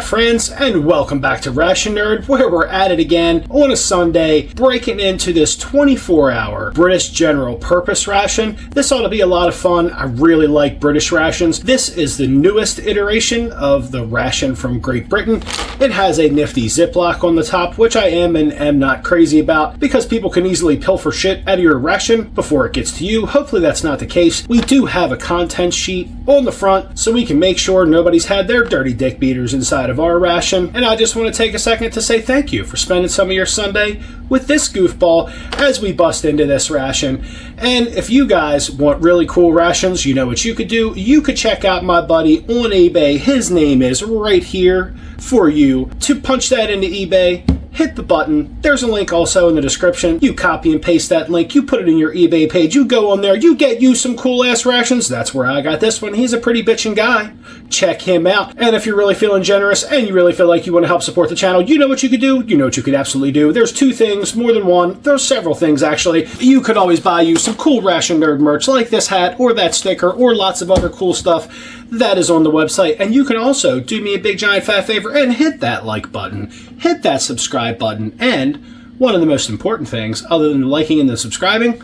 my friends, and welcome back to Ration Nerd, where we're at it again on a Sunday, breaking into this 24-hour British General Purpose ration. This ought to be a lot of fun. I really like British rations. This is the newest iteration of the ration from Great Britain. It has a nifty Ziploc on the top, which I am and am not crazy about, because people can easily pilfer shit out of your ration before it gets to you. Hopefully that's not the case. We do have a content sheet on the front, so we can make sure nobody's had their dirty dick beaters inside of our ration. And I just want to take a second to say thank you for spending some of your Sunday with this goofball as we bust into this ration. And if you guys want really cool rations, you know what you could do. You could check out my buddy on eBay. His name is right here for you to punch that into eBay. Hit the button. There's a link also in the description. You copy and paste that link. You put it in your eBay page. You go on there. You get you some cool ass rations. That's where I got this one. He's a pretty bitchin' guy. Check him out. And if you're really feeling generous and you really feel like you want to help support the channel, you know what you could do. You know what you could absolutely do. There's two things, more than one. There's several things actually. You could always buy you some cool Ration Nerd merch like this hat or that sticker or lots of other cool stuff that is on the website. And you can also do me a big giant fat favor and hit that like button. Hit that subscribe button. And one of the most important things, other than liking and the subscribing,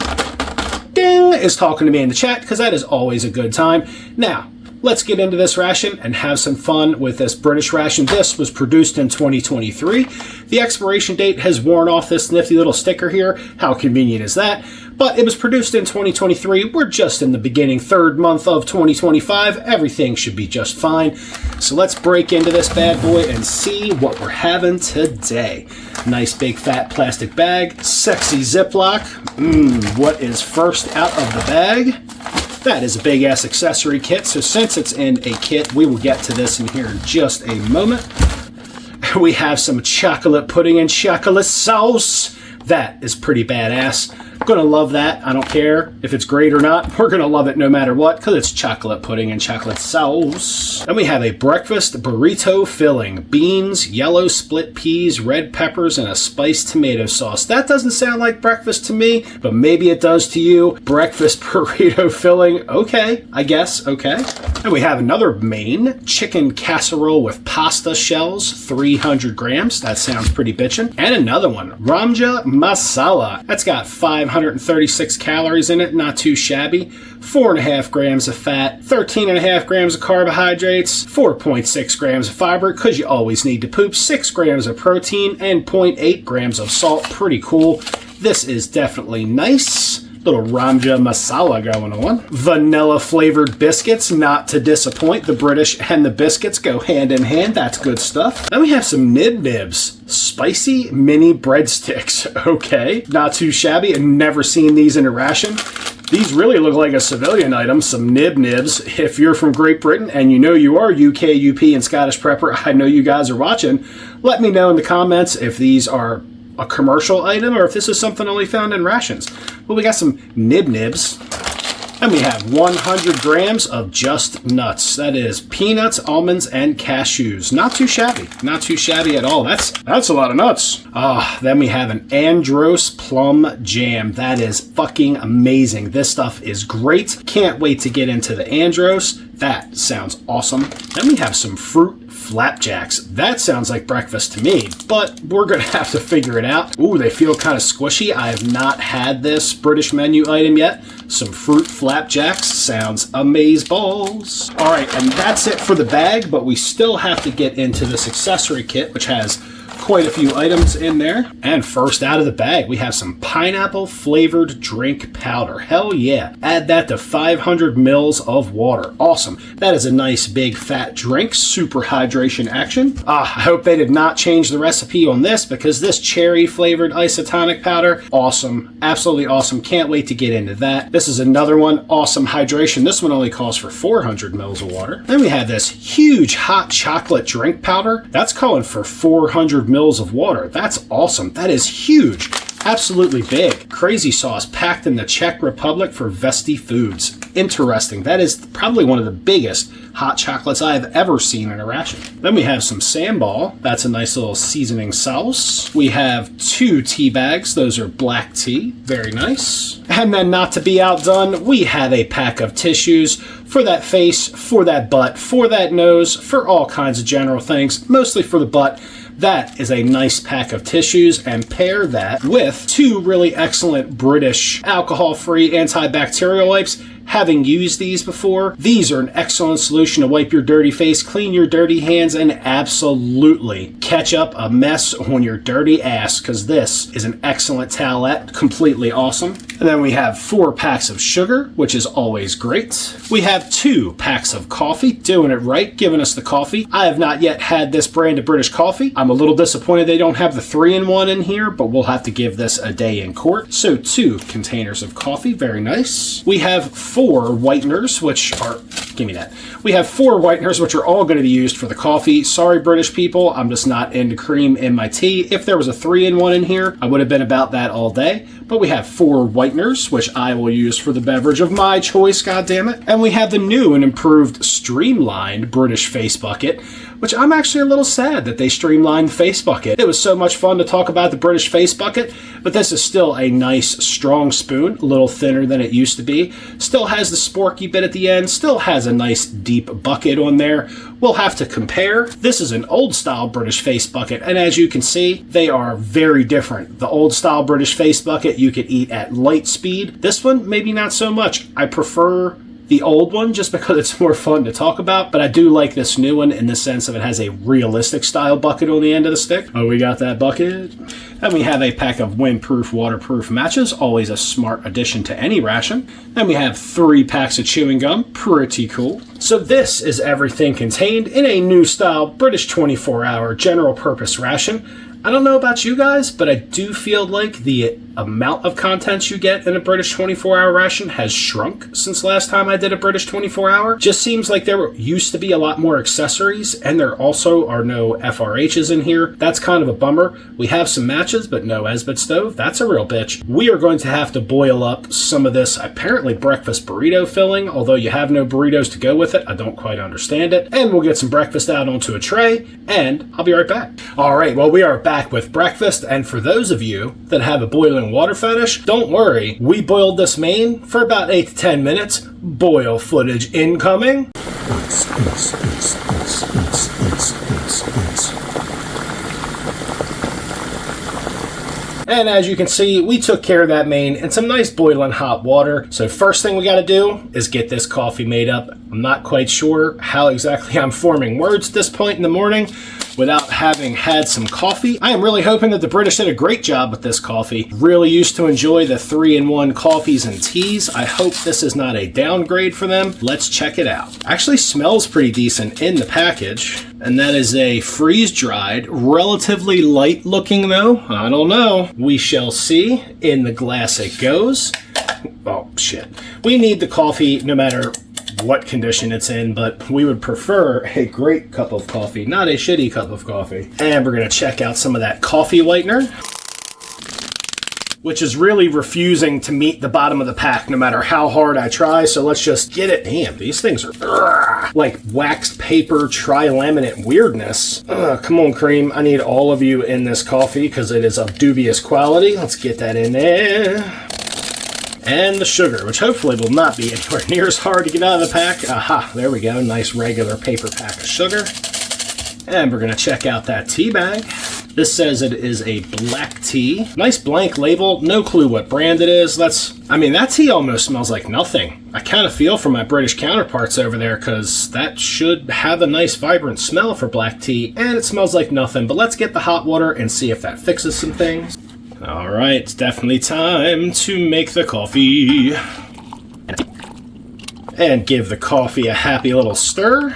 ding, is talking to me in the chat, because that is always a good time. Now, let's get into this ration and have some fun with this British ration. This was produced in 2023. The expiration date has worn off this nifty little sticker here. How convenient is that? But it was produced in 2023. We're just in the beginning, third month of 2025. Everything should be just fine. So let's break into this bad boy and see what we're having today. Nice big fat plastic bag, sexy Ziploc. What is first out of the bag? That is a big ass accessory kit. So since it's in a kit, we will get to this in here in just a moment. We have some chocolate pudding and chocolate sauce. That is pretty badass. Gonna love that. I don't care if it's great or not. We're gonna love it no matter what, because it's chocolate pudding and chocolate sauce. Then we have a breakfast burrito filling. Beans, yellow split peas, red peppers, and a spiced tomato sauce. That doesn't sound like breakfast to me, but maybe it does to you. Breakfast burrito filling. Okay, I guess. Okay. And we have another main, chicken casserole with pasta shells, 300 grams. That sounds pretty bitchin'. And another one, Ramja masala. That's got 536 calories in it, not too shabby. 4.5 grams of fat, 13.5 grams of carbohydrates, 4.6 grams of fiber, because you always need to poop, 6 grams of protein, and 0.8 grams of salt. Pretty cool. This is definitely nice. Little Ramja masala going on. Vanilla flavored biscuits, not to disappoint. The British and the biscuits go hand in hand. That's good stuff. Then we have some Nib Nibs. Spicy mini breadsticks. Okay, not too shabby, and never seen these in a ration. These really look like a civilian item, some Nib Nibs. If you're from Great Britain, and you know you are UK, UP, and Scottish Prepper, I know you guys are watching. Let me know in the comments if these are a commercial item or if this is something only found in rations. Well, we got some Nib Nibs. And we have 100 grams of just nuts. That is peanuts, almonds, and cashews. Not too shabby. Not too shabby at all. That's a lot of nuts. Then we have an Andros plum jam. That is fucking amazing. This stuff is great. Can't wait to get into the Andros. That sounds awesome. Then we have some fruit flapjacks. That sounds like breakfast to me, but we're gonna have to figure it out. Ooh, they feel kind of squishy. I have not had this British menu item yet. Some fruit flapjacks sounds amazeballs. All right, and that's it for the bag, but we still have to get into this accessory kit, which has quite a few items in there. And first out of the bag, we have some pineapple flavored drink powder. Hell yeah. Add that to 500 mils of water. Awesome. That is a nice big fat drink. Super hydration action. I hope they did not change the recipe on this, because this cherry flavored isotonic powder, awesome. Absolutely awesome. Can't wait to get into that. This is another one. Awesome hydration. This one only calls for 400 mils of water. Then we have this huge hot chocolate drink powder. That's calling for 400 mils of water. That's awesome. That is huge. Absolutely big. Crazy sauce packed in the Czech Republic for Vesti Foods. interesting. That is probably one of the biggest hot chocolates I have ever seen in a ration. Then we have some sambal. That's a nice little seasoning sauce. We have 2 tea bags. Those are black tea. Very nice. And then, not to be outdone, we have a pack of tissues for that face, for that butt, for that nose, for all kinds of general things, mostly for the butt. That is a nice pack of tissues, and pair that with 2 really excellent British alcohol-free antibacterial wipes. Having used these before, these are an excellent solution to wipe your dirty face, clean your dirty hands, and absolutely catch up a mess on your dirty ass, because this is an excellent towelette. Completely awesome. And then we have 4 packs of sugar, which is always great. We have 2 packs of coffee, doing it right, giving us the coffee. I have not yet had this brand of British coffee. I'm a little disappointed they don't have the 3-in-1 in here, but we'll have to give this a day in court. So 2 containers of coffee, very nice. We have 4 whiteners, which are, give me that. We have 4 whiteners, which are all going to be used for the coffee. Sorry, British people, I'm just not into cream in my tea. If there was a 3-in-1 in here, I would have been about that all day. But we have 4 whiteners, which I will use for the beverage of my choice, goddammit. And we have the new and improved streamlined British face bucket, which I'm actually a little sad that they streamlined the face bucket. It was so much fun to talk about the British face bucket, but this is still a nice, strong spoon, a little thinner than it used to be. Still has the sporky bit at the end, still has a nice deep bucket on there. We'll have to compare. This is an old style British face bucket, and as you can see, they are very different. The old style British face bucket you could eat at light speed. This one, maybe not so much. I prefer the old one just because it's more fun to talk about, but I do like this new one in the sense of it has a realistic style bucket on the end of the stick. Oh, we got that bucket. And we have a pack of windproof, waterproof matches, always a smart addition to any ration. Then we have 3 packs of chewing gum, pretty cool. So this is everything contained in a new style British 24-hour general purpose ration. I don't know about you guys, but I do feel like the amount of contents you get in a British 24-hour ration has shrunk since last time I did a British 24-hour. Just seems like there used to be a lot more accessories, and there also are no FRHs in here. That's kind of a bummer. We have some matches, but no Esbit stove. That's a real bitch. We are going to have to boil up some of this apparently breakfast burrito filling, although you have no burritos to go with it. I don't quite understand it. And we'll get some breakfast out onto a tray, and I'll be right back. All right, well, we are back with breakfast, and for those of you that have a boiling water fetish, don't worry. We boiled this main for about 8 to 10 minutes. Boil footage incoming. And as you can see, we took care of that main in some nice boiling hot water. So first thing we got to do is get this coffee made up. I'm not quite sure how exactly I'm forming words at this point in the morning without having had some coffee. I am really hoping that the British did a great job with this coffee. Really used to enjoy the 3-in-1 coffees and teas. I hope this is not a downgrade for them. Let's check it out. Actually smells pretty decent in the package. And that is a freeze-dried, relatively light looking though. I don't know. We shall see. In the glass it goes. Oh shit. We need the coffee no matter what condition it's in, but we would prefer a great cup of coffee, not a shitty cup of coffee. And we're going to check out some of that coffee whitener, which is really refusing to meet the bottom of the pack no matter how hard I try, so let's just get it. Damn, these things are like waxed paper tri-laminate weirdness. Come on, cream. I need all of you in this coffee because it is of dubious quality. Let's get that in there. And the sugar, which hopefully will not be anywhere near as hard to get out of the pack. Aha, there we go. Nice regular paper pack of sugar. And we're going to check out that tea bag. This says it is a black tea. Nice blank label. No clue what brand it is. That tea almost smells like nothing. I kind of feel for my British counterparts over there because that should have a nice vibrant smell for black tea. And it smells like nothing. But let's get the hot water and see if that fixes some things. All right, it's definitely time to make the coffee. And give the coffee a happy little stir.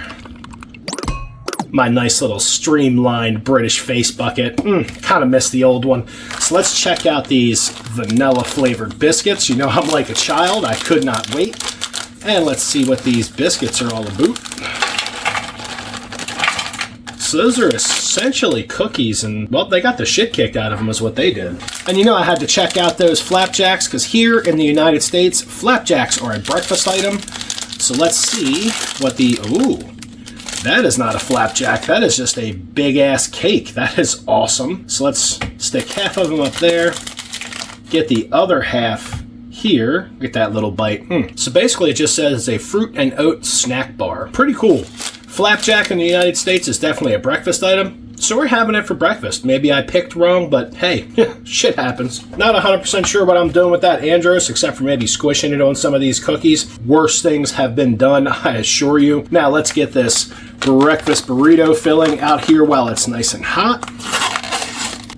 My nice little streamlined British face bucket. Kind of miss the old one. So let's check out these vanilla flavored biscuits. You know I'm like a child. I could not wait. And let's see what these biscuits are all about. So those are essentially cookies, and, well, they got the shit kicked out of them is what they did. And you know I had to check out those flapjacks, because here in the United States, flapjacks are a breakfast item. So let's see what the, ooh, that is not a flapjack. That is just a big ass cake. That is awesome. So let's stick half of them up there. Get the other half here. Get that little bite. So basically it just says it's a fruit and oat snack bar. Pretty cool. Flapjack in the United States is definitely a breakfast item. So we're having it for breakfast. Maybe I picked wrong, but hey, shit happens. Not 100% sure what I'm doing with that Andros, except for maybe squishing it on some of these cookies. Worse things have been done, I assure you. Now let's get this breakfast burrito filling out here while it's nice and hot.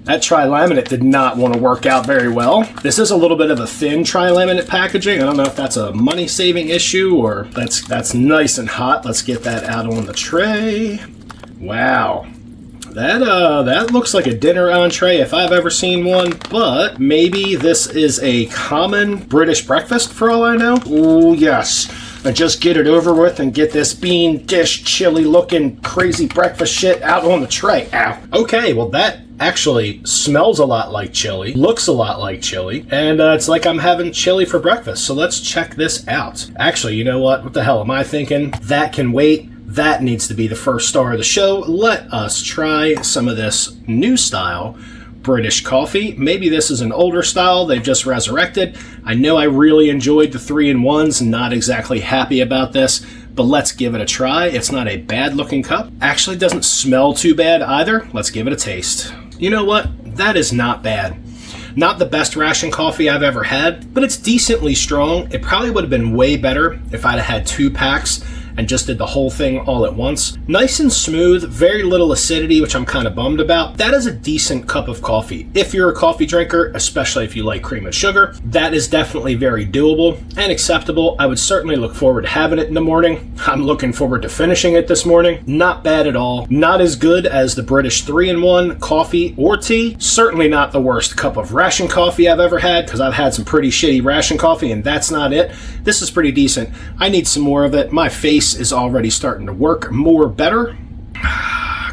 That tri-laminate did not want to work out very well. This is a little bit of a thin tri-laminate packaging. I don't know if that's a money-saving issue or that's nice and hot. Let's get that out on the tray. Wow. That looks like a dinner entree if I've ever seen one, but maybe this is a common British breakfast for all I know. Oh, yes. And just get it over with and get this bean dish chili looking crazy breakfast shit out on the tray. Ow. Okay, well that actually smells a lot like chili, looks a lot like chili, and it's like I'm having chili for breakfast. So let's check this out. Actually, you know what? What the hell am I thinking? That can wait. That needs to be the first star of the show. Let us try some of this new style British coffee. Maybe this is an older style they've just resurrected. I know I really enjoyed the 3-in-1s, not exactly happy about this, but let's give it a try. It's not a bad looking cup. Actually doesn't smell too bad either. Let's give it a taste. You know what? That is not bad. Not the best ration coffee I've ever had, but it's decently strong. It probably would have been way better if I'd have had 2 packs and just did the whole thing all at once. Nice and smooth, very little acidity, which I'm kind of bummed about. That is a decent cup of coffee. If you're a coffee drinker, especially if you like cream and sugar, that is definitely very doable and acceptable. I would certainly look forward to having it in the morning. I'm looking forward to finishing it this morning. Not bad at all. Not as good as the British 3-in-1 coffee or tea. Certainly not the worst cup of ration coffee I've ever had, because I've had some pretty shitty ration coffee and that's not it. This is pretty decent. I need some more of it. My face is already starting to work more better.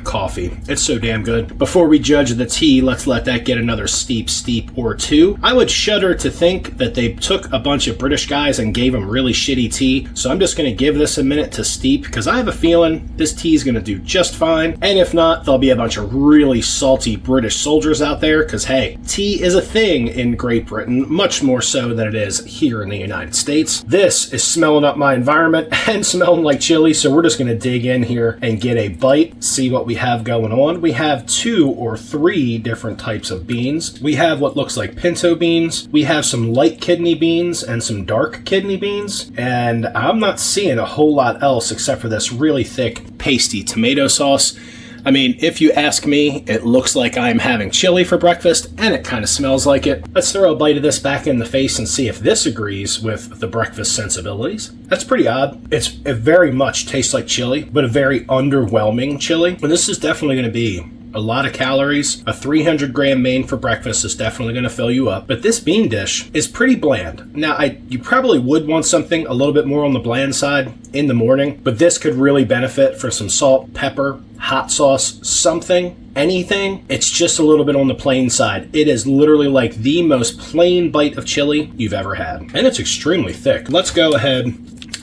Coffee. It's so damn good. Before we judge the tea, let's let that get another steep or two. I would shudder to think that they took a bunch of British guys and gave them really shitty tea. So I'm just going to give this a minute to steep because I have a feeling this tea is going to do just fine. And if not, there'll be a bunch of really salty British soldiers out there because, hey, tea is a thing in Great Britain, much more so than it is here in the United States. This is smelling up my environment and smelling like chili, so we're just going to dig in here and get a bite, see what we have going on. We have 2 or 3 different types of beans. We have what looks like pinto beans. We have some light kidney beans and some dark kidney beans. And I'm not seeing a whole lot else except for this really thick, pasty tomato sauce. I mean, if you ask me, it looks like I'm having chili for breakfast, and it kind of smells like it. Let's throw a bite of this back in the face and see if this agrees with the breakfast sensibilities. That's pretty odd. It very much tastes like chili, but a very underwhelming chili. And this is definitely going to be a lot of calories. A 300-gram main for breakfast is definitely going to fill you up. But this bean dish is pretty bland. Now, you probably would want something a little bit more on the bland side in the morning, but this could really benefit for some salt, pepper, hot sauce, something, anything. It's just a little bit on the plain side. It is literally like the most plain bite of chili you've ever had. And it's extremely thick. Let's go ahead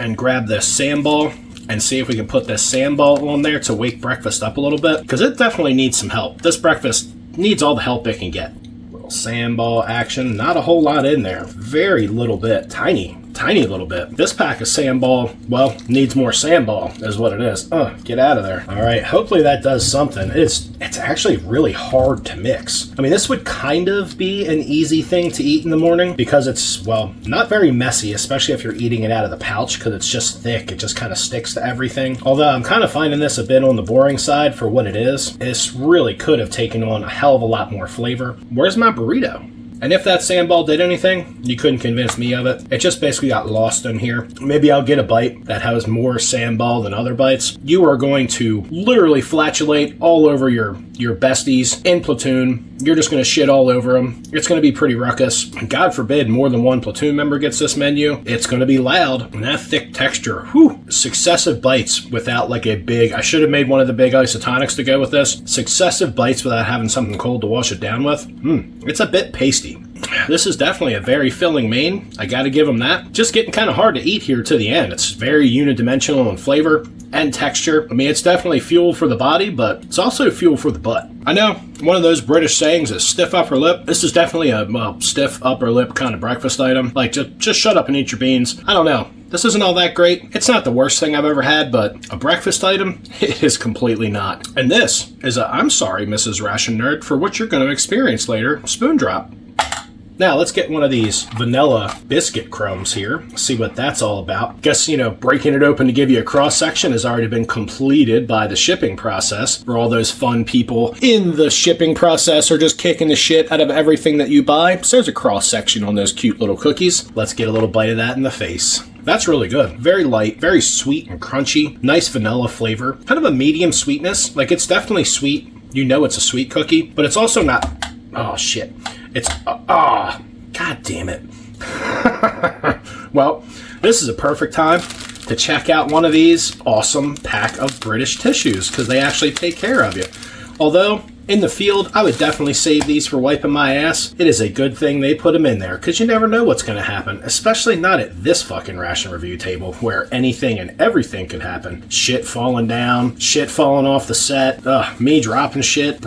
and grab this sambal and see if we can put this sambal on there to wake breakfast up a little bit, because it definitely needs some help. This breakfast needs all the help it can get. Little sambal action, not a whole lot in there. Very little bit, tiny little bit. This pack of sambal, well, needs more sambal is what it is. Get out of there. All right, hopefully that does something. It's actually really hard to mix. I mean, this would kind of be an easy thing to eat in the morning because it's, well, not very messy, especially if you're eating it out of the pouch because it's just thick. It just kind of sticks to everything. Although I'm kind of finding this a bit on the boring side for what it is. This really could have taken on a hell of a lot more flavor. Where's my burrito? And if that sambal did anything, you couldn't convince me of it. It just basically got lost in here. Maybe I'll get a bite that has more sambal than other bites. You are going to literally flatulate all over your besties in platoon. You're just going to shit all over them. It's going to be pretty ruckus. God forbid more than one platoon member gets this menu. It's going to be loud. And that thick texture, whew. Successive bites without like a big, I should have made one of the big isotonics to go with this. Successive bites without having something cold to wash it down with. It's a bit pasty. This is definitely a very filling main. I gotta give them that. Just getting kind of hard to eat here to the end. It's very unidimensional in flavor and texture. I mean, it's definitely fuel for the body, but it's also fuel for the butt. I know one of those British sayings is stiff upper lip. This is definitely a stiff upper lip kind of breakfast item. Like, just shut up and eat your beans. I don't know. This isn't all that great. It's not the worst thing I've ever had, but a breakfast item? It is completely not. And this is a I'm sorry, Mrs. Ration Nerd, for what you're going to experience later spoon drop. Now, let's get one of these vanilla biscuit crumbs here, see what that's all about. Guess, breaking it open to give you a cross-section has already been completed by the shipping process, for all those fun people in the shipping process are just kicking the shit out of everything that you buy. So there's a cross-section on those cute little cookies. Let's get a little bite of that in the face. That's really good. Very light, very sweet and crunchy. Nice vanilla flavor. Kind of a medium sweetness. Like, it's definitely sweet. You know it's a sweet cookie, but it's also not... Oh, shit. It's, God damn it. Well, this is a perfect time to check out one of these awesome pack of British tissues, because they actually take care of you. Although, in the field, I would definitely save these for wiping my ass. It is a good thing they put them in there, because you never know what's going to happen, especially not at this fucking ration review table, where anything and everything could happen. Shit falling down, shit falling off the set, me dropping shit,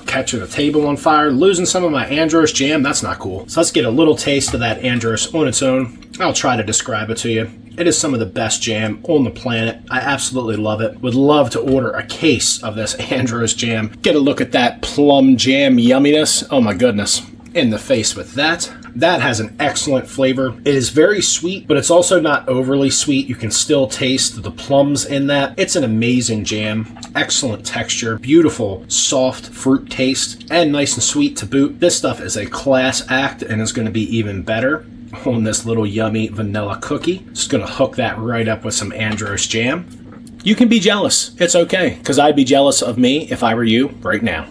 catching the table on fire, losing some of my Andros jam. That's not cool. So let's get a little taste of that Andros on its own. I'll try to describe it to you. It is some of the best jam on the planet. I absolutely love it. Would love to order a case of this Andros jam. Get a look at that plum jam yumminess. Oh my goodness. In the face with that. That has an excellent flavor. It is very sweet, but it's also not overly sweet. You can still taste the plums in that. It's an amazing jam. Excellent texture. Beautiful, soft fruit taste. And nice and sweet to boot. This stuff is a class act and is going to be even better on this little yummy vanilla cookie. Just gonna hook that right up with some Andros jam. You can be jealous. It's okay, because I'd be jealous of me if I were you right now.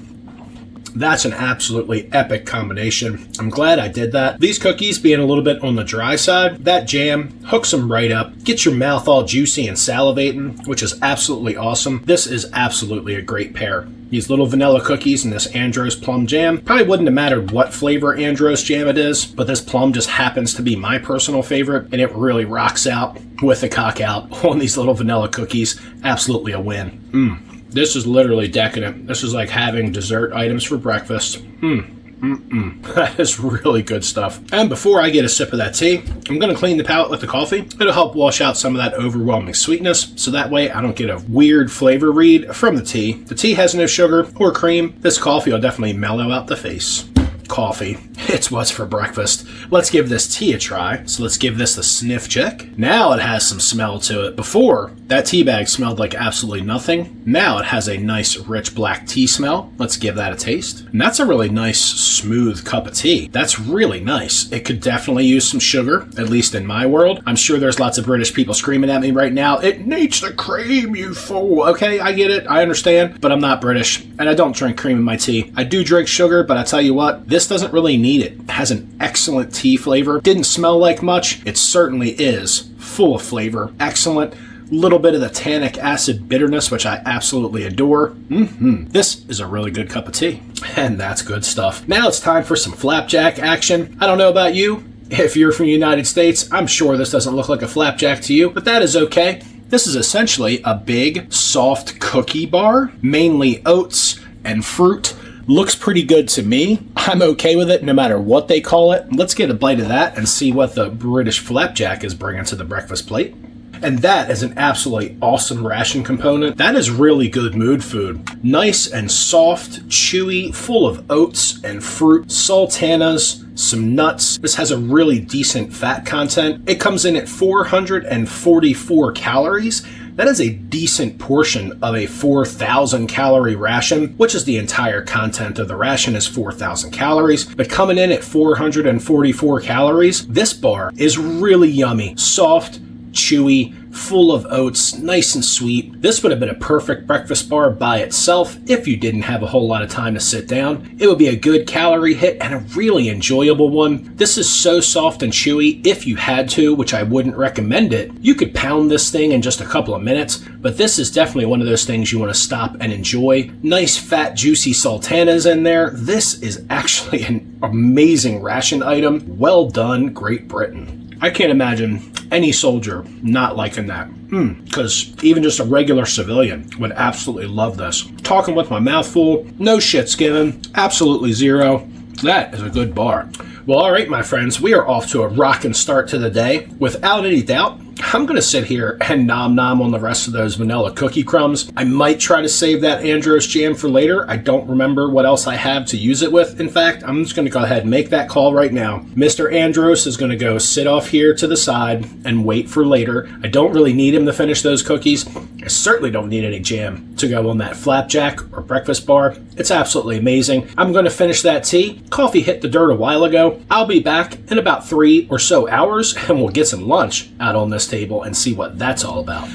That's an absolutely epic combination. I'm glad I did that. These cookies being a little bit on the dry side, that jam hooks them right up, gets your mouth all juicy and salivating, which is absolutely awesome. This is absolutely a great pair. These little vanilla cookies and this Andros plum jam. Probably wouldn't have mattered what flavor Andros jam it is, but this plum just happens to be my personal favorite, and it really rocks out with the cock out on these little vanilla cookies. Absolutely a win. This is literally decadent. This is like having dessert items for breakfast. That is really good stuff. And before I get a sip of that tea, I'm going to clean the palate with the coffee. It'll help wash out some of that overwhelming sweetness, so that way I don't get a weird flavor read from the tea. The tea has no sugar or cream. This coffee will definitely mellow out the face. Coffee. It's what's for breakfast. Let's give this tea a try. So let's give this a sniff check. Now it has some smell to it. Before, that tea bag smelled like absolutely nothing. Now it has a nice rich black tea smell. Let's give that a taste. And that's a really nice smooth cup of tea. That's really nice. It could definitely use some sugar, at least in my world. I'm sure there's lots of British people screaming at me right now. It needs the cream, you fool. Okay, I get it. I understand. But I'm not British, and I don't drink cream in my tea. I do drink sugar, but I tell you what, this doesn't really need it. It has an excellent tea flavor. Didn't smell like much. It certainly is full of flavor. Excellent. Little bit of the tannic acid bitterness, which I absolutely adore. This is a really good cup of tea. And that's good stuff. Now it's time for some flapjack action. I don't know about you. If you're from the United States, I'm sure this doesn't look like a flapjack to you, but that is okay. This is essentially a big, soft cookie bar, mainly oats and fruit. Looks pretty good to me. I'm okay with it no matter what they call it. Let's get a bite of that and see what the British flapjack is bringing to the breakfast plate. And that is an absolutely awesome ration component. That is really good mood food. Nice and soft, chewy, full of oats and fruit, sultanas, some nuts. This has a really decent fat content. It comes in at 444 calories. That is a decent portion of a 4,000 calorie ration, which is the entire content of the ration is 4,000 calories. But coming in at 444 calories, this bar is really yummy, soft, chewy, full of oats, nice and sweet. This would have been a perfect breakfast bar by itself if you didn't have a whole lot of time to sit down. It would be a good calorie hit and a really enjoyable one. This is so soft and chewy. If you had to, which I wouldn't recommend it, you could pound this thing in just a couple of minutes, but this is definitely one of those things you want to stop and enjoy. Nice fat juicy sultanas in there. This is actually an amazing ration item. Well done, Great Britain. I can't imagine any soldier not liking that. Because even just a regular civilian would absolutely love this. Talking with my mouth full, no shits given, absolutely zero. That is a good bar. Well, all right, my friends, we are off to a rockin' start to the day. Without any doubt, I'm going to sit here and nom on the rest of those vanilla cookie crumbs. I might try to save that Andros jam for later. I don't remember what else I have to use it with. In fact, I'm just going to go ahead and make that call right now. Mr. Andros is going to go sit off here to the side and wait for later. I don't really need him to finish those cookies. I certainly don't need any jam to go on that flapjack or breakfast bar. It's absolutely amazing. I'm going to finish that tea. Coffee hit the dirt a while ago. I'll be back in about 3 or so hours and we'll get some lunch out on this table and see what that's all about.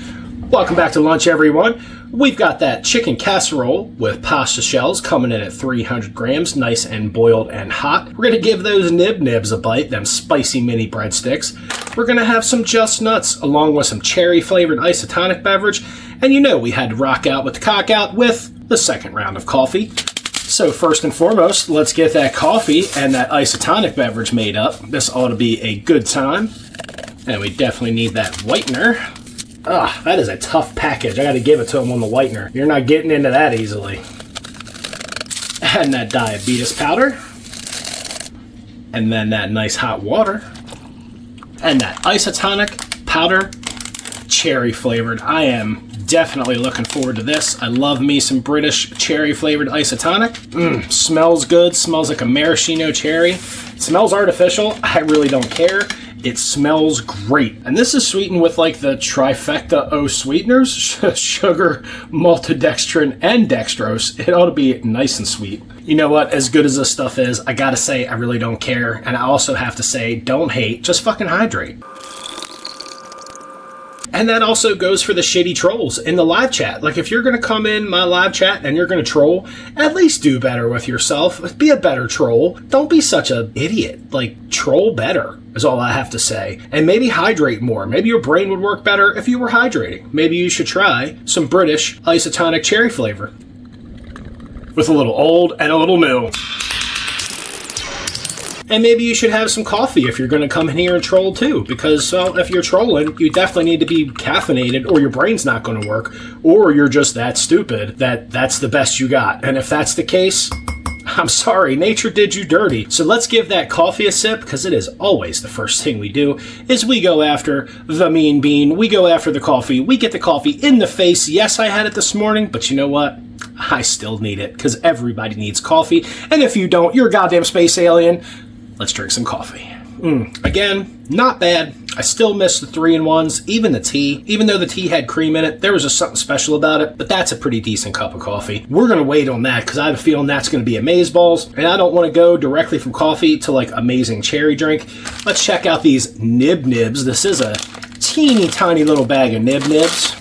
Welcome back to lunch, everyone. We've got that chicken casserole with pasta shells coming in at 300 grams, nice and boiled and hot. We're going to give those nibs a bite, them spicy mini breadsticks. We're going to have some Just Nuts along with some cherry-flavored isotonic beverage. And you know we had to rock out with the cock out with the second round of coffee. So first and foremost, let's get that coffee and that isotonic beverage made up. This ought to be a good time. And we definitely need that whitener. That is a tough package. I got to give it to him on the whitener. You're not getting into that easily. And that diabetes powder. And then that nice hot water. And that isotonic powder, cherry flavored. I am definitely looking forward to this. I love me some British cherry flavored isotonic. Smells good. Smells like a maraschino cherry. It smells artificial. I really don't care. It smells great. And this is sweetened with like the trifecta O sweeteners, sugar, maltodextrin, and dextrose. It ought to be nice and sweet. You know what? As good as this stuff is, I gotta say I really don't care. And I also have to say, don't hate, just fucking hydrate. And that also goes for the shitty trolls in the live chat. Like, if you're going to come in my live chat and you're going to troll, at least do better with yourself. Be a better troll. Don't be such an idiot. Like, troll better is all I have to say. And maybe hydrate more. Maybe your brain would work better if you were hydrating. Maybe you should try some British isotonic cherry flavor with a little old and a little new. And maybe you should have some coffee if you're going to come in here and troll too, because if you're trolling, you definitely need to be caffeinated or your brain's not going to work, or you're just that stupid that that's the best you got. And if that's the case, I'm sorry, nature did you dirty. So let's give that coffee a sip, because it is always the first thing we do, is we go after the mean bean. We go after the coffee. We get the coffee in the face. Yes, I had it this morning, but you know what? I still need it, because everybody needs coffee. And if you don't, you're a goddamn space alien. Let's drink some coffee. Again, not bad. I still miss the 3-in-1s, even the tea. Even though the tea had cream in it, there was just something special about it, but that's a pretty decent cup of coffee. We're going to wait on that because I have a feeling that's going to be amazeballs, and I don't want to go directly from coffee to like amazing cherry drink. Let's check out these nibs. This is a teeny tiny little bag of nibs.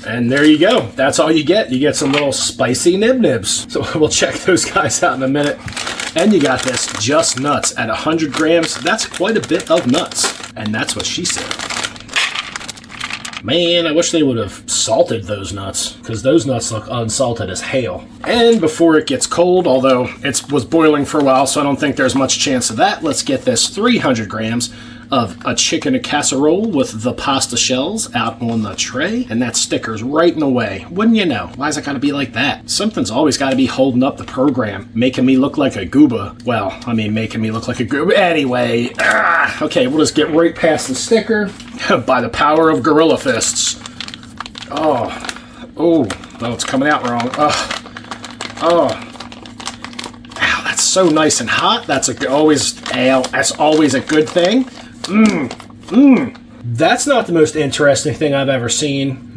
And there you go. That's all you get. You get some little spicy nibs. So we'll check those guys out in a minute. And you got this Just Nuts at 100 grams. That's quite a bit of nuts. And that's what she said. Man, I wish they would have salted those nuts, because those nuts look unsalted as hell. And before it gets cold, although it was boiling for a while, so I don't think there's much chance of that, let's get this 300 grams of a chicken casserole with the pasta shells out on the tray. And that sticker's right in the way. Wouldn't you know? Why's it gotta be like that? Something's always gotta be holding up the program, making me look like a gooba. Well, I mean, making me look like a gooba. Anyway, okay, we'll just get right past the sticker by the power of gorilla fists. Oh, it's coming out wrong. Ow, that's so nice and hot. That's always a good thing. That's not the most interesting thing I've ever seen.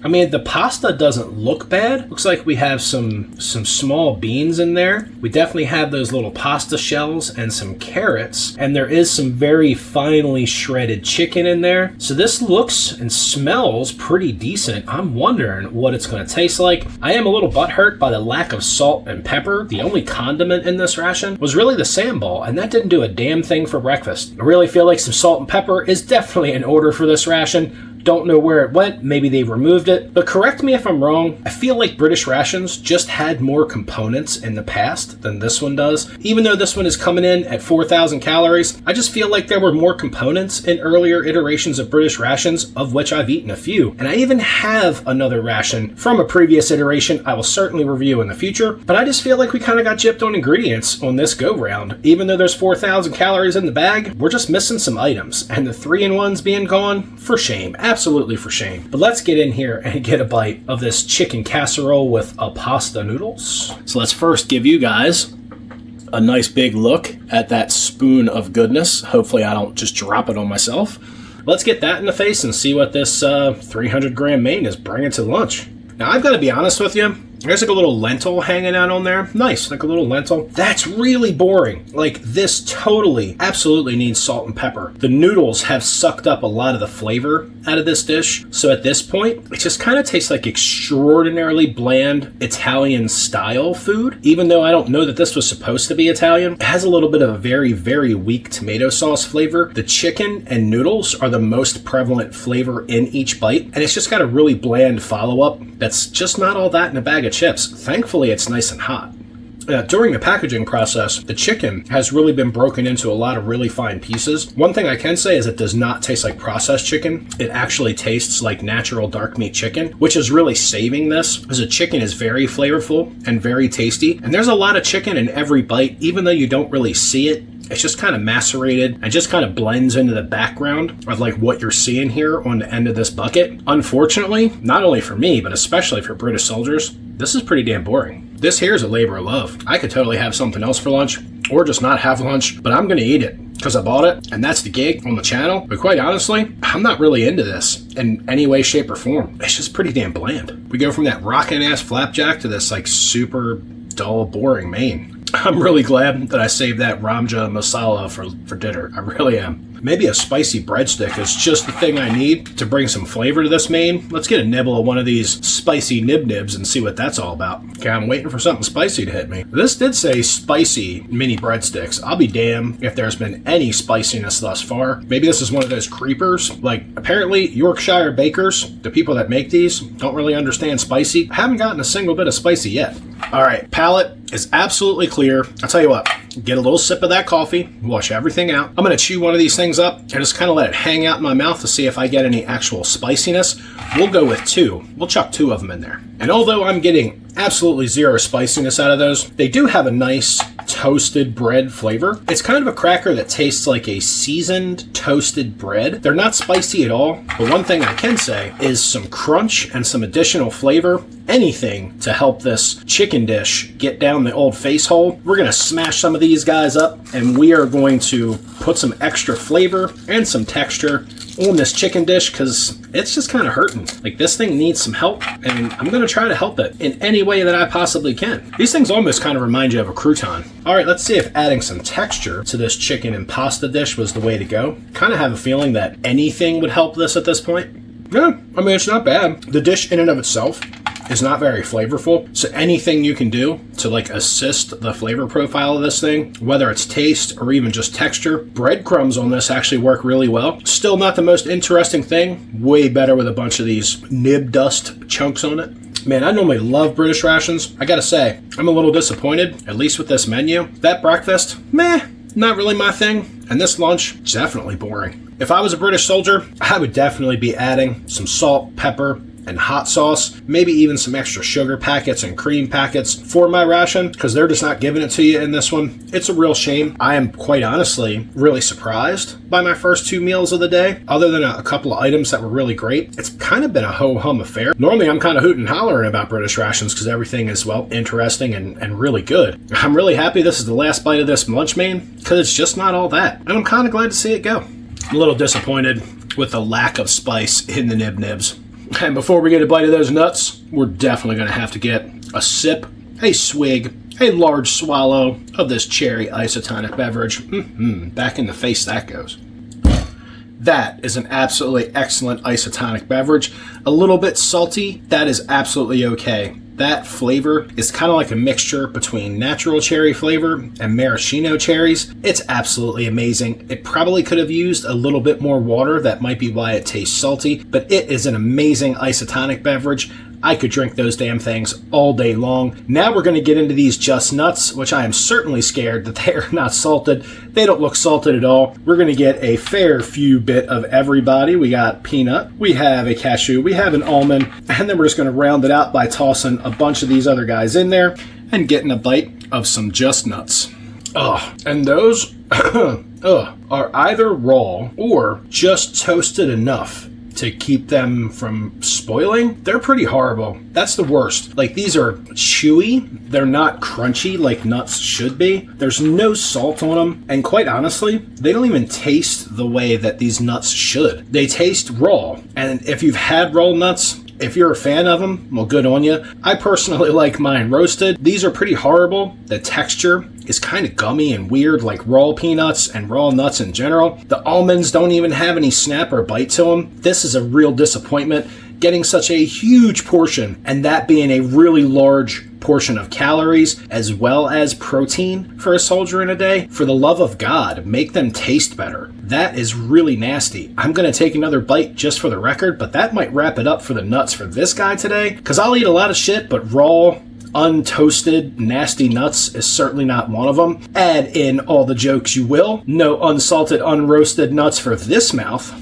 I mean, the pasta doesn't look bad. Looks like we have some small beans in there. We definitely have those little pasta shells and some carrots. And there is some very finely shredded chicken in there. So this looks and smells pretty decent. I'm wondering what it's going to taste like. I am a little butthurt by the lack of salt and pepper. The only condiment in this ration was really the sambal, and that didn't do a damn thing for breakfast. I really feel like some salt and pepper is definitely in order for this ration. Don't know where it went. Maybe they removed it. But correct me if I'm wrong. I feel like British rations just had more components in the past than this one does. Even though this one is coming in at 4,000 calories, I just feel like there were more components in earlier iterations of British rations, of which I've eaten a few. And I even have another ration from a previous iteration I will certainly review in the future. But I just feel like we kind of got gypped on ingredients on this go-round. Even though there's 4,000 calories in the bag, we're just missing some items. And the 3-in-1s being gone, for shame. Absolutely for shame. But let's get in here and get a bite of this chicken casserole with a pasta noodles. So let's first give you guys a nice big look at that spoon of goodness. Hopefully I don't just drop it on myself. Let's get that in the face and see what this 300 gram main is bringing to lunch. Now I've got to be honest with you. There's like a little lentil hanging out on there. Nice, like a little lentil. That's really boring. Like, this totally, absolutely needs salt and pepper. The noodles have sucked up a lot of the flavor out of this dish. So at this point, it just kind of tastes like extraordinarily bland Italian style food. Even though I don't know that this was supposed to be Italian, it has a little bit of a very, very weak tomato sauce flavor. The chicken and noodles are the most prevalent flavor in each bite. And it's just got a really bland follow-up that's just not all that in a bag of chips. Thankfully, it's nice and hot. During the packaging process, the chicken has really been broken into a lot of really fine pieces. One thing I can say is it does not taste like processed chicken. It actually tastes like natural dark meat chicken, which is really saving this, because the chicken is very flavorful and very tasty. And there's a lot of chicken in every bite, even though you don't really see it. It's just kind of macerated and just kind of blends into the background of like what you're seeing here on the end of this bucket. Unfortunately, not only for me, but especially for British soldiers, this is pretty damn boring. This here is a labor of love. I could totally have something else for lunch or just not have lunch, but I'm going to eat it because I bought it and that's the gig on the channel. But quite honestly, I'm not really into this in any way, shape, or form. It's just pretty damn bland. We go from that rockin' ass flapjack to this like super dull, boring main. I'm really glad that I saved that Ramja masala for dinner. I really am. Maybe a spicy breadstick is just the thing I need to bring some flavor to this main. Let's get a nibble of one of these spicy nib-nibs and see what that's all about. Okay, I'm waiting for something spicy to hit me. This did say spicy mini breadsticks. I'll be damned if there's been any spiciness thus far. Maybe this is one of those creepers. Like, apparently Yorkshire bakers, the people that make these, don't really understand spicy. I haven't gotten a single bit of spicy yet. All right, palate is absolutely clear. I'll tell you what, get a little sip of that coffee, wash everything out. I'm gonna chew one of these things up and just kind of let it hang out in my mouth to see if I get any actual spiciness. We'll go with 2. We'll chuck 2 of them in there. And although I'm getting absolutely zero spiciness out of those, they do have a nice toasted bread flavor. It's kind of a cracker that tastes like a seasoned toasted bread. They're not spicy at all, but one thing I can say is some crunch and some additional flavor. Anything to help this chicken dish get down the old face hole. We're gonna smash some of these guys up and we are going to put some extra flavor and some texture on this chicken dish because it's just kind of hurting. Like, this thing needs some help and I'm gonna try to help it in any way that I possibly can. These things almost kind of remind you of a crouton. All right, let's see if adding some texture to this chicken and pasta dish was the way to go. Kind of have a feeling that anything would help this at this point. Yeah, I mean, it's not bad. The dish in and of itself is not very flavorful, so anything you can do to like assist the flavor profile of this thing, whether it's taste or even just texture, breadcrumbs on this actually work really well. Still not the most interesting thing, way better with a bunch of these nib dust chunks on it. Man, I normally love British rations. I gotta say, I'm a little disappointed, at least with this menu. That breakfast, meh, not really my thing, and this lunch, definitely boring. If I was a British soldier, I would definitely be adding some salt, pepper, and hot sauce, maybe even some extra sugar packets and cream packets for my ration, because they're just not giving it to you in this one. It's a real shame. I am quite honestly really surprised by my first 2 meals of the day. Other than a couple of items that were really great, it's kind of been a ho-hum affair. Normally I'm kind of hooting and hollering about British rations because everything is, well, interesting and really good. I'm really happy this is the last bite of this lunch main because it's just not all that, and I'm kind of glad to see it go. I'm a little disappointed with the lack of spice in the Nib Nibs. And before we get a bite of those nuts, we're definitely going to have to get a sip, a swig, a large swallow of this cherry isotonic beverage. Back in the face that goes. That is an absolutely excellent isotonic beverage. A little bit salty, that is absolutely okay. That flavor is kind of like a mixture between natural cherry flavor and maraschino cherries. It's absolutely amazing. It probably could have used a little bit more water. That might be why it tastes salty, but it is an amazing isotonic beverage. I could drink those damn things all day long. Now we're going to get into these Just Nuts, which I am certainly scared that they are not salted. They don't look salted at all. We're going to get a fair few bit of everybody. We got peanut, we have a cashew, we have an almond, and then we're just going to round it out by tossing a bunch of these other guys in there and getting a bite of some Just Nuts. And those are either raw or just toasted enough to keep them from spoiling. They're pretty horrible. That's the worst. Like, these are chewy. They're not crunchy like nuts should be. There's no salt on them. And quite honestly, they don't even taste the way that these nuts should. They taste raw. And if you've had raw nuts, if you're a fan of them, well, good on you. I personally like mine roasted. These are pretty horrible. The texture is kind of gummy and weird, like raw peanuts and raw nuts in general. The almonds don't even have any snap or bite to them. This is a real disappointment, getting such a huge portion, and that being a really large portion of calories as well as protein for a soldier in a day. For the love of God, make them taste better. That is really nasty. I'm going to take another bite just for the record, but that might wrap it up for the nuts for this guy today, because I'll eat a lot of shit, but raw, untoasted, nasty nuts is certainly not one of them. Add in all the jokes you will. No unsalted, unroasted nuts for this mouth.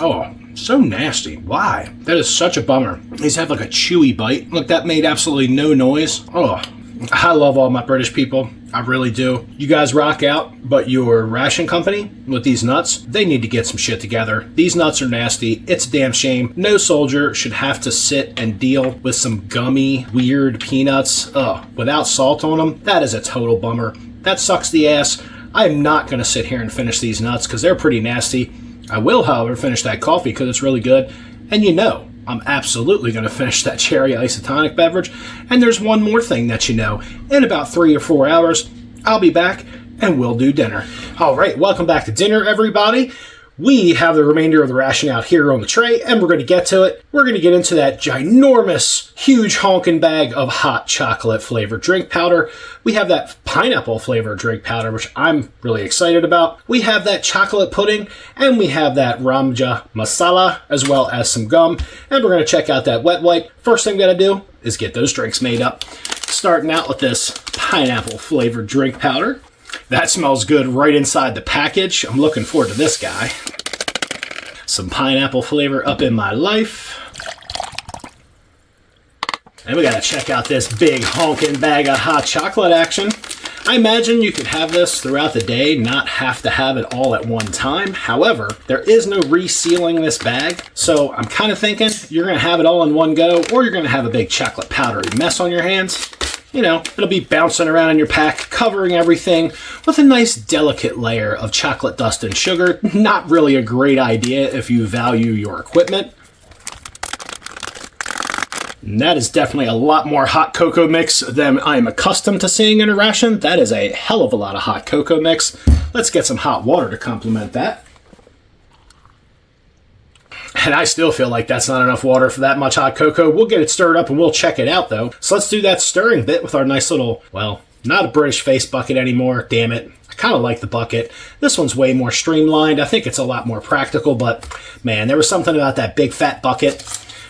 Oh, so nasty. Why? That is such a bummer. These have like a chewy bite. Look, that made absolutely no noise. Oh, I love all my British people. I really do. You guys rock out, but your ration company with these nuts, they need to get some shit together. These nuts are nasty. It's a damn shame. No soldier should have to sit and deal with some gummy, weird peanuts without salt on them. That is a total bummer. That sucks the ass. I am not going to sit here and finish these nuts because they're pretty nasty. I will, however, finish that coffee because it's really good. And you know, I'm absolutely going to finish that cherry isotonic beverage. And there's one more thing that you know. In about 3 or 4 hours, I'll be back and we'll do dinner. All right, welcome back to dinner, everybody. We have the remainder of the ration out here on the tray, and we're going to get to it. We're going to get into that ginormous, huge honking bag of hot chocolate flavored drink powder. We have that pineapple flavored drink powder, which I'm really excited about. We have that chocolate pudding, and we have that Ramja masala, as well as some gum. And we're going to check out that wet wipe. First thing we got to do is get those drinks made up. Starting out with this pineapple flavored drink powder. That smells good right inside the package. I'm looking forward to this guy. Some pineapple flavor up in my life. And we gotta check out this big honking bag of hot chocolate action. I imagine you could have this throughout the day, not have to have it all at one time. However, there is no resealing this bag, so I'm kind of thinking you're gonna have it all in one go, or you're gonna have a big chocolate powdery mess on your hands. You know, it'll be bouncing around in your pack, covering everything with a nice delicate layer of chocolate dust and sugar. Not really a great idea if you value your equipment. And that is definitely a lot more hot cocoa mix than I'm accustomed to seeing in a ration. That is a hell of a lot of hot cocoa mix. Let's get some hot water to complement that. And I still feel like that's not enough water for that much hot cocoa. We'll get it stirred up and we'll check it out, though. So let's do that stirring bit with our nice little, well, not a British face bucket anymore. Damn it. I kind of like the bucket. This one's way more streamlined. I think it's a lot more practical, but man, there was something about that big fat bucket.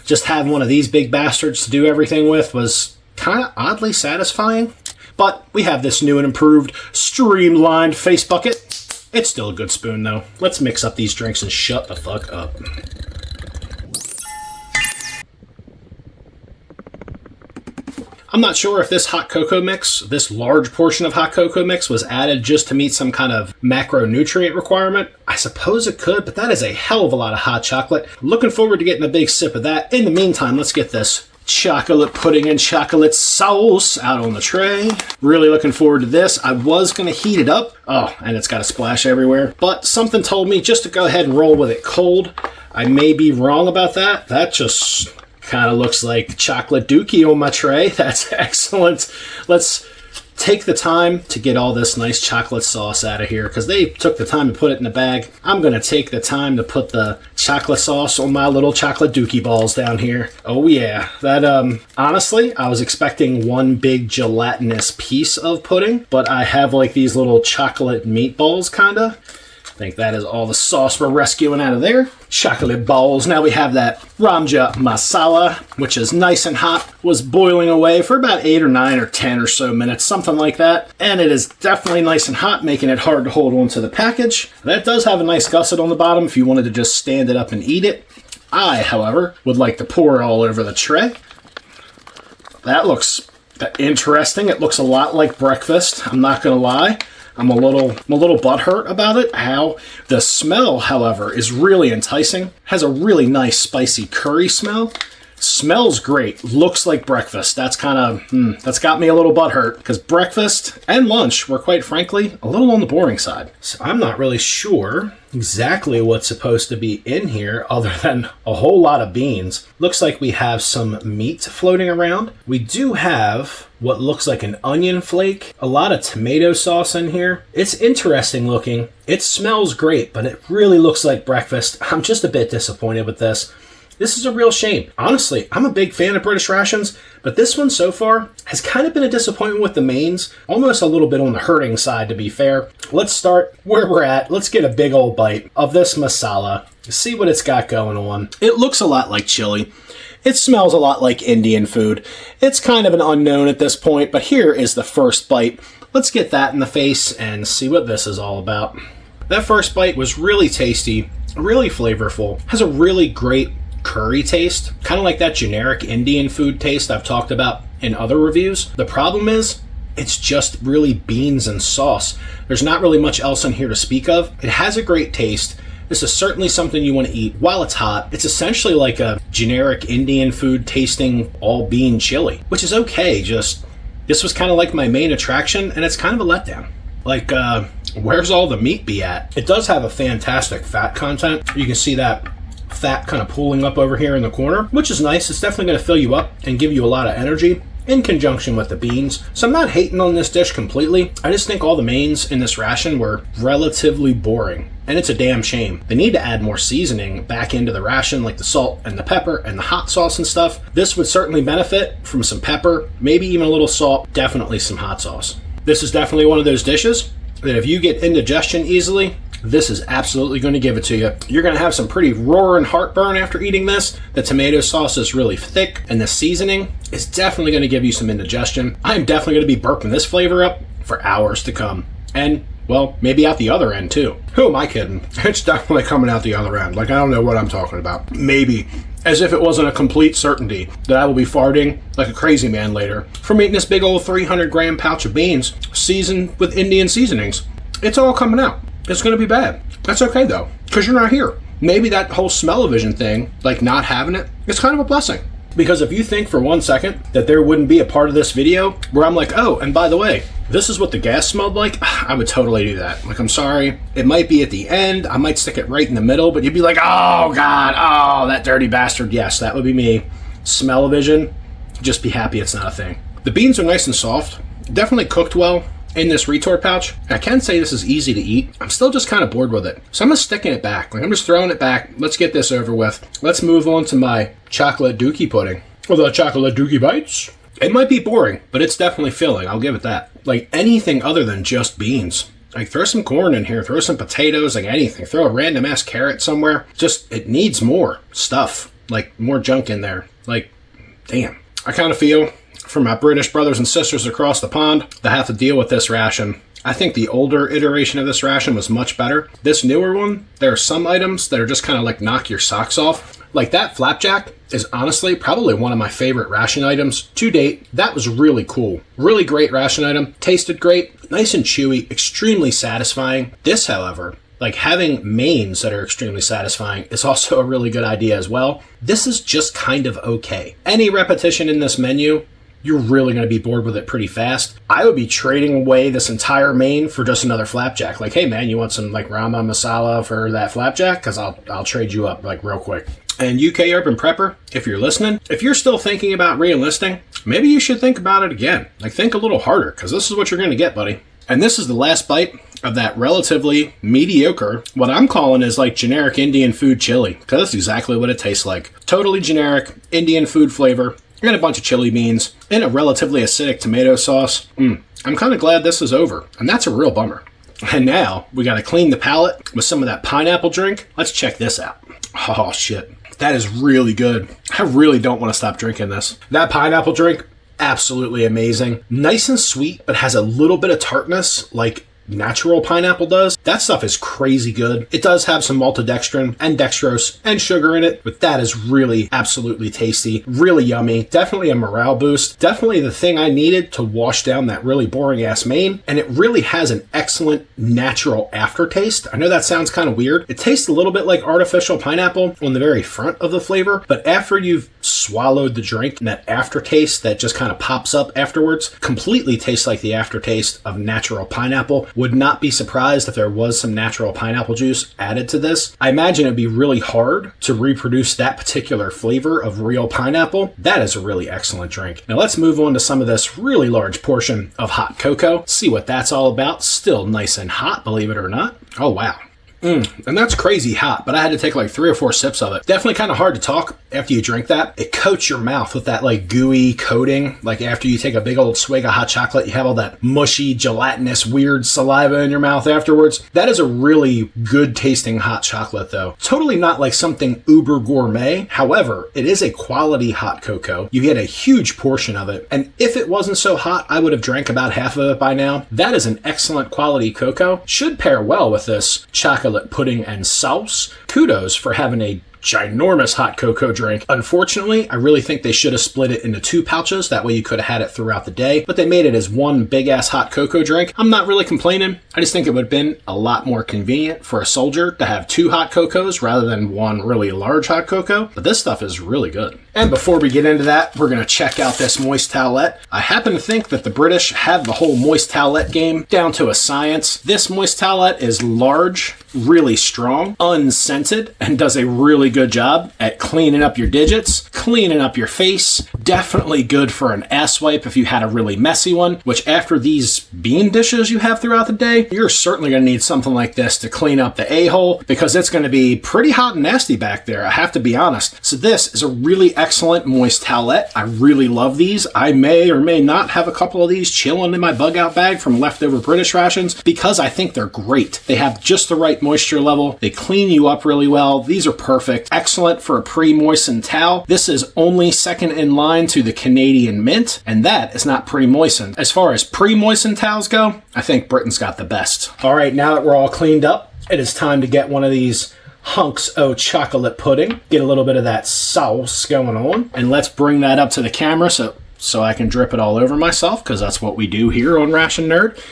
Just having one of these big bastards to do everything with was kind of oddly satisfying. But we have this new and improved streamlined face bucket. It's still a good spoon, though. Let's mix up these drinks and shut the fuck up. I'm not sure if this hot cocoa mix, this large portion of hot cocoa mix, was added just to meet some kind of macronutrient requirement. I suppose it could, but that is a hell of a lot of hot chocolate. Looking forward to getting a big sip of that. In the meantime, let's get this chocolate pudding and chocolate sauce out on the tray. Really looking forward to this. I was going to heat it up. Oh, and it's got a splash everywhere. But something told me just to go ahead and roll with it cold. I may be wrong about that. That just kind of looks like chocolate Dookie on my tray. That's excellent. Let's take the time to get all this nice chocolate sauce out of here because they took the time to put it in the bag. I'm going to take the time to put the chocolate sauce on my little chocolate Dookie balls down here. Oh yeah, that honestly, I was expecting one big gelatinous piece of pudding, but I have like these little chocolate meatballs kinda. I think that is all the sauce we're rescuing out of there. Chocolate balls. Now we have that Ramja masala, which is nice and hot. Was boiling away for about 8 or 9 or 10 or so minutes, something like that. And it is definitely nice and hot, making it hard to hold onto the package. That does have a nice gusset on the bottom if you wanted to just stand it up and eat it. I, however, would like to pour it all over the tray. That looks interesting. It looks a lot like breakfast. I'm not going to lie. I'm a little butthurt about it. How the smell, however, is really enticing. Has a really nice spicy curry smell. Smells great. Looks like breakfast. That's kind of, that's got me a little butthurt because breakfast and lunch were quite frankly a little on the boring side. So I'm not really sure exactly what's supposed to be in here other than a whole lot of beans. Looks like we have some meat floating around. We do have what looks like an onion flake, a lot of tomato sauce in here. It's interesting looking. It smells great, but it really looks like breakfast. I'm just a bit disappointed with this. This is a real shame. Honestly, I'm a big fan of British rations, but this one so far has kind of been a disappointment with the mains. Almost a little bit on the hurting side, to be fair. Let's start where we're at. Let's get a big old bite of this masala. See what it's got going on. It looks a lot like chili. It smells a lot like Indian food. It's kind of an unknown at this point, but here is the first bite. Let's get that in the face and see what this is all about. That first bite was really tasty, really flavorful, has a really great curry taste, kind of like that generic Indian food taste I've talked about in other reviews. The problem is, it's just really beans and sauce. There's not really much else in here to speak of. It has a great taste. This is certainly something you want to eat while it's hot. It's essentially like a generic Indian food tasting all bean chili, which is okay. Just, this was kind of like my main attraction, and it's kind of a letdown. Like, where's all the meat be at? It does have a fantastic fat content. You can see that fat kind of pooling up over here in the corner, which is nice. It's definitely going to fill you up and give you a lot of energy in conjunction with the beans. So I'm not hating on this dish completely. I just think all the mains in this ration were relatively boring, and it's a damn shame. They need to add more seasoning back into the ration, like the salt and the pepper and the hot sauce and stuff. This would certainly benefit from some pepper, maybe even a little salt, definitely some hot sauce. This is definitely one of those dishes that if you get indigestion easily, this is absolutely going to give it to you. You're going to have some pretty roaring heartburn after eating this. The tomato sauce is really thick, and the seasoning is definitely going to give you some indigestion. I'm definitely going to be burping this flavor up for hours to come. And, well, maybe out the other end, too. Who am I kidding? It's definitely coming out the other end. Like, I don't know what I'm talking about. Maybe. As if it wasn't a complete certainty that I will be farting like a crazy man later from eating this big old 300-gram pouch of beans seasoned with Indian seasonings. It's all coming out. It's going to be bad. That's okay, though, because you're not here. Maybe that whole smell-o-vision thing, like not having it, is kind of a blessing. Because if you think for 1 second that there wouldn't be a part of this video where I'm like, oh, and by the way, this is what the gas smelled like, I would totally do that. Like, I'm sorry. It might be at the end. I might stick it right in the middle, but you'd be like, oh, God, oh, that dirty bastard. Yes, that would be me. Smell-o-vision, just be happy it's not a thing. The beans are nice and soft. Definitely cooked well in this retort pouch. I can say this is easy to eat. I'm still just kind of bored with it. So I'm just sticking it back. Like, I'm just throwing it back. Let's get this over with. Let's move on to my chocolate Dookie pudding. Or the chocolate Dookie bites. It might be boring, but it's definitely filling. I'll give it that. Like, anything other than just beans. Like, throw some corn in here. Throw some potatoes. Like, anything. Throw a random-ass carrot somewhere. Just, it needs more stuff. Like, more junk in there. Like, damn. I kind of feel, for my British brothers and sisters across the pond that have to deal with this ration, I think the older iteration of this ration was much better. This newer one, there are some items that are just kind of like knock your socks off. Like that flapjack is honestly probably one of my favorite ration items to date. That was really cool. Really great ration item. Tasted great. Nice and chewy. Extremely satisfying. This, however, like having mains that are extremely satisfying is also a really good idea as well. This is just kind of okay. Any repetition in this menu you're really going to be bored with it pretty fast. I would be trading away this entire main for just another flapjack. Like, hey man, you want some like ramen masala for that flapjack? Because I'll trade you up like real quick. And UK Urban Prepper, if you're listening, if you're still thinking about re-enlisting, maybe you should think about it again. Like, think a little harder, because this is what you're going to get, buddy. And this is the last bite of that relatively mediocre, what I'm calling is like generic Indian food chili, because that's exactly what it tastes like. Totally generic Indian food flavor, and a bunch of chili beans, and a relatively acidic tomato sauce. I'm kind of glad this is over, and that's a real bummer. And now, we got to clean the palate with some of that pineapple drink. Let's check this out. Oh, shit. That is really good. I really don't want to stop drinking this. That pineapple drink, absolutely amazing. Nice and sweet, but has a little bit of tartness, like natural pineapple does. That stuff is crazy good. It does have some maltodextrin and dextrose and sugar in it, but that is really absolutely tasty, really yummy. Definitely a morale boost. Definitely the thing I needed to wash down that really boring ass main, and it really has an excellent natural aftertaste. I know that sounds kind of weird. It tastes a little bit like artificial pineapple on the very front of the flavor, but after you've swallowed the drink, and that aftertaste that just kind of pops up afterwards completely tastes like the aftertaste of natural pineapple. Would not be surprised if there was some natural pineapple juice added to this. I imagine it'd be really hard to reproduce that particular flavor of real pineapple. That is a really excellent drink. Now let's move on to some of this really large portion of hot cocoa. See what that's all about. Still nice and hot, believe it or not. Oh, wow. And that's crazy hot, but I had to take like 3 or 4 sips of it. Definitely kind of hard to talk after you drink that. It coats your mouth with that like gooey coating. Like after you take a big old swig of hot chocolate, you have all that mushy, gelatinous, weird saliva in your mouth afterwards. That is a really good tasting hot chocolate though. Totally not like something uber gourmet. However, it is a quality hot cocoa. You get a huge portion of it. And if it wasn't so hot, I would have drank about half of it by now. That is an excellent quality cocoa. Should pair well with this chocolate pudding and sauce. Kudos for having a ginormous hot cocoa drink. Unfortunately, I really think they should have split it into 2 pouches. That way you could have had it throughout the day, but they made it as one big ass hot cocoa drink. I'm not really complaining. I just think it would have been a lot more convenient for a soldier to have 2 hot cocos rather than one really large hot cocoa, but this stuff is really good. And before we get into that, we're going to check out this moist towelette. I happen to think that the British have the whole moist towelette game down to a science. This moist towelette is large, really strong, unscented, and does a really good job at cleaning up your digits, cleaning up your face. Definitely good for an ass wipe if you had a really messy one, which after these bean dishes you have throughout the day, you're certainly going to need something like this to clean up the a-hole, because it's going to be pretty hot and nasty back there, I have to be honest. So this is a really excellent moist towelette. I really love these. I may or may not have a couple of these chilling in my bug out bag from leftover British rations, because I think they're great. They have just the right moisture level. They clean you up really well. These are perfect. Excellent for a pre-moistened towel. This is only second in line to the Canadian Mint, and that is not pre-moistened. As far as pre-moistened towels go, I think Britain's got the best. All right, now that we're all cleaned up, it is time to get one of these hunks of chocolate pudding. Get a little bit of that sauce going on, and let's bring that up to the camera so I can drip it all over myself, because that's what we do here on Ration Nerd.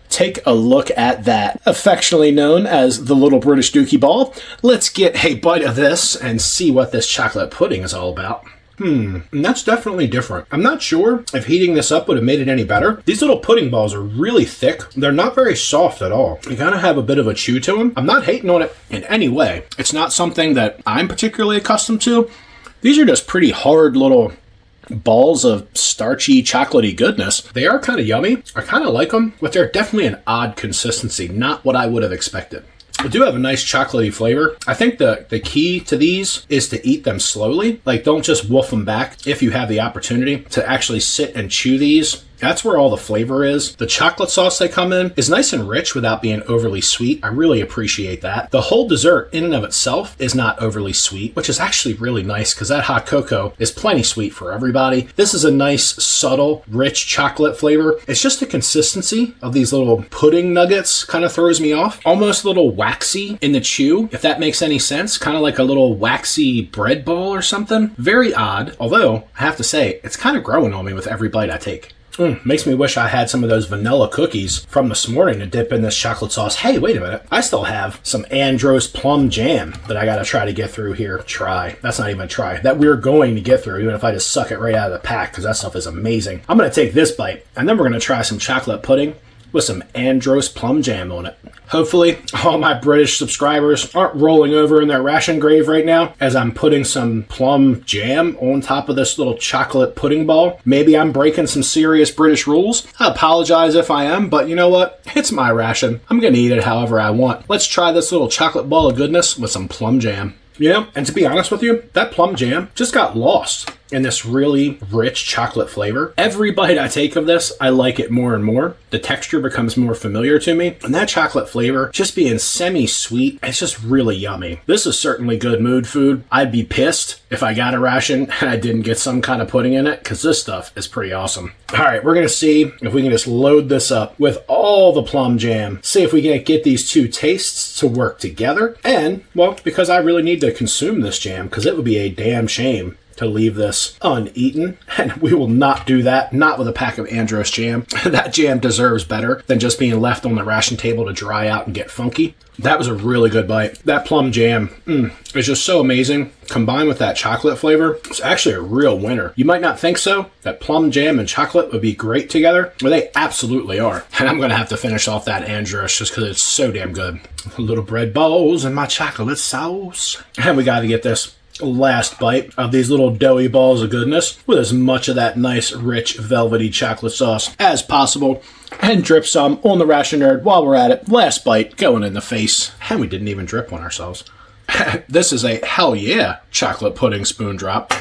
Take a look at that, affectionately known as the little British Dookie ball. Let's get a bite of this and see what this chocolate pudding is all about. And that's definitely different. I'm not sure if heating this up would have made it any better. These little pudding balls are really thick. They're not very soft at all. They kind of have a bit of a chew to them. I'm not hating on it in any way. It's not something that I'm particularly accustomed to. These are just pretty hard little balls of starchy, chocolatey goodness. They are kind of yummy. I kind of like them, but they're definitely an odd consistency, not what I would have expected. They do have a nice chocolatey flavor. I think the key to these is to eat them slowly. Like, don't just wolf them back if you have the opportunity to actually sit and chew these. That's where all the flavor is. The chocolate sauce they come in is nice and rich without being overly sweet. I really appreciate that. The whole dessert in and of itself is not overly sweet, which is actually really nice because that hot cocoa is plenty sweet for everybody. This is a nice, subtle, rich chocolate flavor. It's just the consistency of these little pudding nuggets kind of throws me off. Almost a little waxy in the chew, if that makes any sense. Kind of like a little waxy bread ball or something. Very odd, although I have to say, it's kind of growing on me with every bite I take. Makes me wish I had some of those vanilla cookies from this morning to dip in this chocolate sauce. Hey, wait a minute. I still have some Andros plum jam that I got to try to get through here. That's not even a try. That we're going to get through, even if I just suck it right out of the pack, because that stuff is amazing. I'm going to take this bite, and then we're going to try some chocolate pudding with some Andros plum jam on it. Hopefully, all my British subscribers aren't rolling over in their ration grave right now as I'm putting some plum jam on top of this little chocolate pudding ball. Maybe I'm breaking some serious British rules. I apologize if I am, but you know what? It's my ration. I'm going to eat it however I want. Let's try this little chocolate ball of goodness with some plum jam. You know, and to be honest with you, that plum jam just got lost in this really rich chocolate flavor. Every bite I take of this, I like it more and more. The texture becomes more familiar to me. And that chocolate flavor, just being semi-sweet, it's just really yummy. This is certainly good mood food. I'd be pissed if I got a ration and I didn't get some kind of pudding in it, because this stuff is pretty awesome. All right, we're going to see if we can just load this up with all the plum jam. See if we can get these two tastes to work together. And, well, because I really need to consume this jam, because it would be a damn shame to leave this uneaten, and we will not do that, not with a pack of Andros jam. That jam deserves better than just being left on the ration table to dry out and get funky. That was a really good bite. That plum jam is just so amazing. Combined with that chocolate flavor, it's actually a real winner. You might not think so, that plum jam and chocolate would be great together, but they absolutely are. And I'm going to have to finish off that Andros just because it's so damn good. Little bread balls and my chocolate sauce. And we got to get this last bite of these little doughy balls of goodness with as much of that nice, rich, velvety chocolate sauce as possible, and drip some on the Ration Nerd while we're at it. Last bite going in the face, and we didn't even drip on ourselves. This is a hell yeah chocolate pudding spoon drop.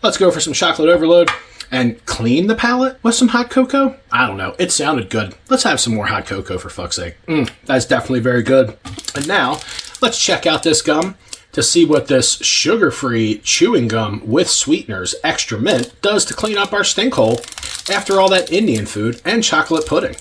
Let's go for some chocolate overload and clean the palate with some hot cocoa. I don't know, it sounded good. Let's have some more hot cocoa for fuck's sake. That's definitely very good. And now let's check out this gum to see what this sugar-free chewing gum with sweeteners, extra mint, does to clean up our stink hole after all that Indian food and chocolate pudding.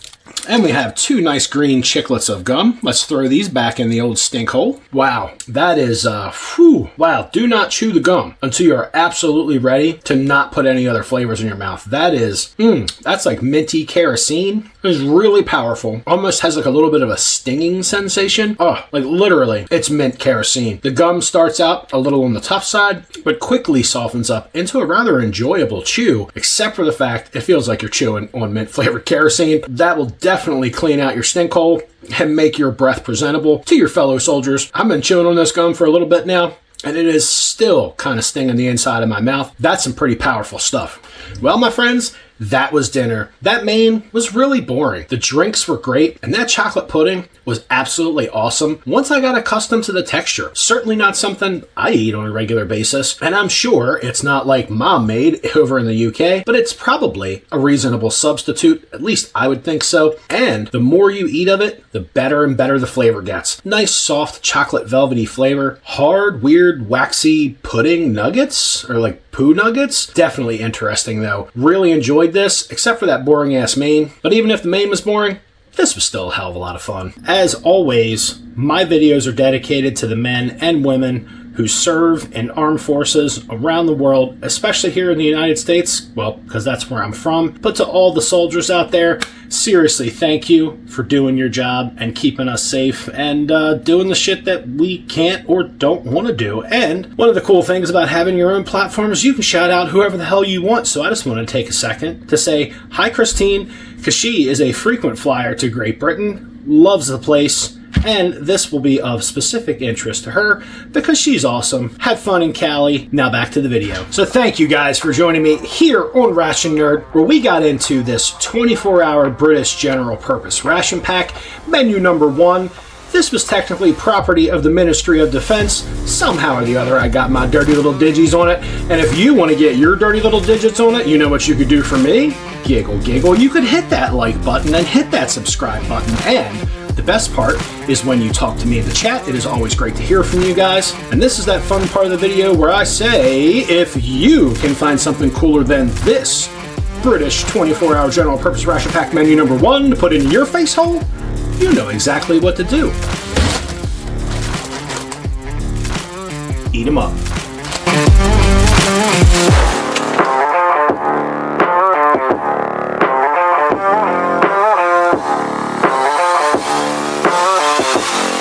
And we have two nice green chiclets of gum. Let's throw these back in the old stink hole. Wow, that is, wow. Do not chew the gum until you're absolutely ready to not put any other flavors in your mouth. That is, that's like minty kerosene. It's really powerful. Almost has like a little bit of a stinging sensation. Oh, like literally, it's mint kerosene. The gum starts out a little on the tough side, but quickly softens up into a rather enjoyable chew, except for the fact it feels like you're chewing on mint-flavored kerosene. That will definitely clean out your stink hole and make your breath presentable to your fellow soldiers. I've been chewing on this gum for a little bit now, and it is still kind of stinging the inside of my mouth. That's some pretty powerful stuff. Well, my friends, that was dinner. That main was really boring. The drinks were great, and that chocolate pudding was absolutely awesome once I got accustomed to the texture. Certainly not something I eat on a regular basis, and I'm sure it's not like mom made over in the UK, but it's probably a reasonable substitute. At least I would think so. And the more you eat of it, the better and better the flavor gets. Nice, soft, chocolate velvety flavor. Hard, weird, waxy pudding nuggets, or like poo nuggets. Definitely interesting though. Really enjoyed this, except for that boring ass main. But even if the main was boring, this was still a hell of a lot of fun. As always, my videos are dedicated to the men and women who serve in armed forces around the world, especially here in the United States, well, because that's where I'm from. But to all the soldiers out there, seriously, thank you for doing your job and keeping us safe and doing the shit that we can't or don't want to do. And one of the cool things about having your own platform is you can shout out whoever the hell you want. So I just want to take a second to say hi, Christine, because she is a frequent flyer to Great Britain, loves the place, and this will be of specific interest to her because she's awesome. Have fun in Cali. Now back to the video. So thank you guys for joining me here on Ration Nerd, where we got into this 24-hour British general purpose ration pack, menu number 1. This was technically property of the Ministry of Defense. Somehow or the other, I got my dirty little digits on it. And if you want to get your dirty little digits on it, you know what you could do for me? Giggle, giggle. You could hit that like button and hit that subscribe button. And the best part is when you talk to me in the chat. It is always great to hear from you guys. And this is that fun part of the video where I say, if you can find something cooler than this British 24-hour general purpose ration pack menu number 1 to put in your face hole, you know exactly what to do. Eat 'em up.